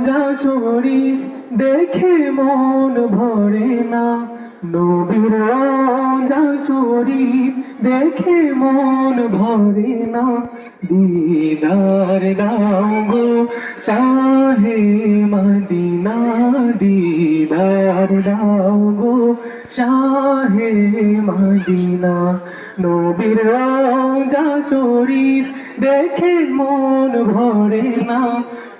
রওজা শরীফ দেখে মন ভরে না, নবীর রওজা শরীফ দেখে মন ভরে না। দিদার দাও গো শাহে মদিনা, দিদার দাও গো শাহে মদিনা। নবীর রওজা শরীফ দেখে মন ভরে না,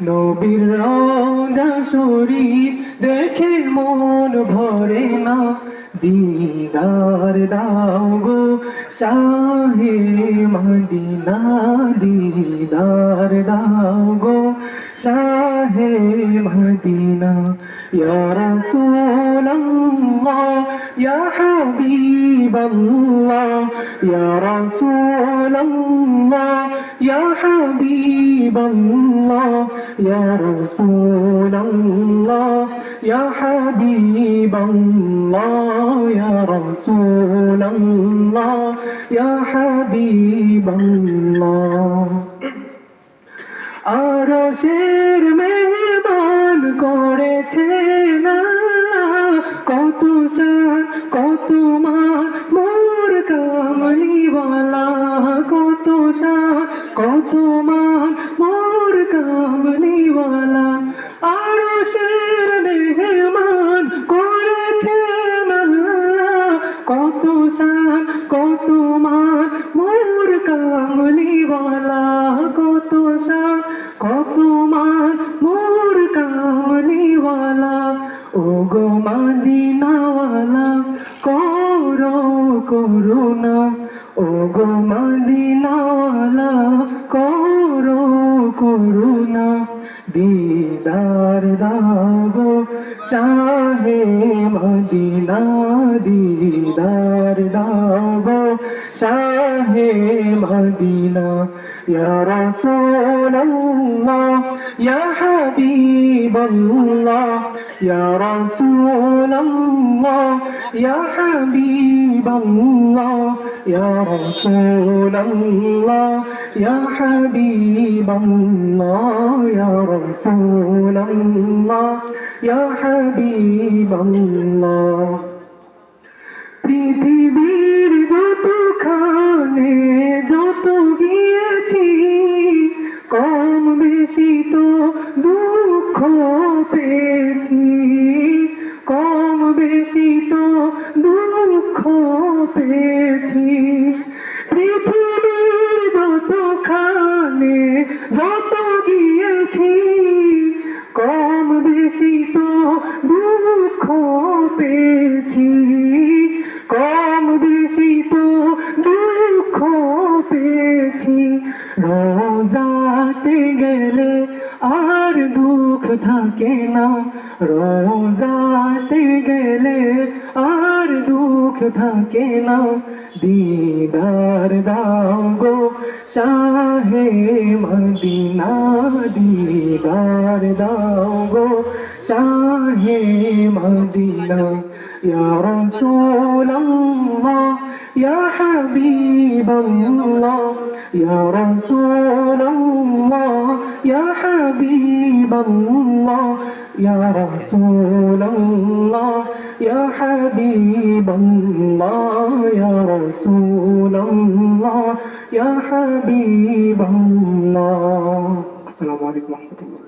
নবীর রওজা শরীফ দেখে মন ভরে না। দিদার দাও গো শাহে মদিনা, দিদার দাও গো শাহে মদিনা। ইয়া রাসূলাল্লাহ ইয়া হাবিবাল্লাহ, ইয়া রাসূলাল্লাহ ইয়া হাবিবাল্লাহ, ইয়া রাসূলাল্লাহ ইয়া হাবিবাল্লাহ, ইয়া রাসূলাল্লাহ ইয়া হাবিবাল্লাহ। আরশের মেহমান করেছেন আল্লাহ, কত শান কত মান মোর কামলিওয়ালা, কত শান কত মান মোর কামলিওয়ালা। আরশের মেহমান করেছেন আল্লাহ, কত শান কত মান মোর কামলিওয়ালা, কত শান কত মান মোর কামলিওয়ালা। ও গো মদিনাওয়ালা করো করুণা, ও গো মদিনাওয়ালা করো করুণা। দিদার দাও গো শাহে মদিনা, দিদার দাও গো শাহে মদিনা। ইয়া রাসূলাল্লাহ ইয়া হাবিবাল্লাহ, ইয়া রাসূলাল্লাহ ইয়া হাবিবাল্লাহ, ইয়া রাসূলাল্লাহ ইয়া হাবিবাল্লাহ, ইয়া রাসূলাল্লাহ ইয়া হাবিবাল্লাহ। পৃথিবীর যতখানে যত গিয়েছি, কম বেশি তো দুঃখ পেয়েছি, কম বেশি তো দুঃখ পেয়েছি। পৃথিবীর যতখানে যত গিয়েছি, কম বেশি তো দুঃখ পেয়েছি, কম বেশি তো দুঃখ পেয়েছি। রোজাতে গেলে আর দুঃখ থাকে না, রোজাতে গেলে আর দুঃখ থাকে না। দিদার দাও গো শাহে মদিনা, দিদার দাও গো শাহে মদিনা। ইয়া রাসূলাল্লাহ ইয়া হাবিবাল্লাহ, ইয়া রাসূলাল্লাহ ইয়া হাবিবাল্লাহ, ইয়া রাসূলাল্লাহ ইয়া হাবিবাল্লাহ, ইয়া রাসূলাল্লাহ ইয়া হাবিবাল্লাহ। আসসালামু আলাইকুম ওয়া রাহমাতুল্লাহ।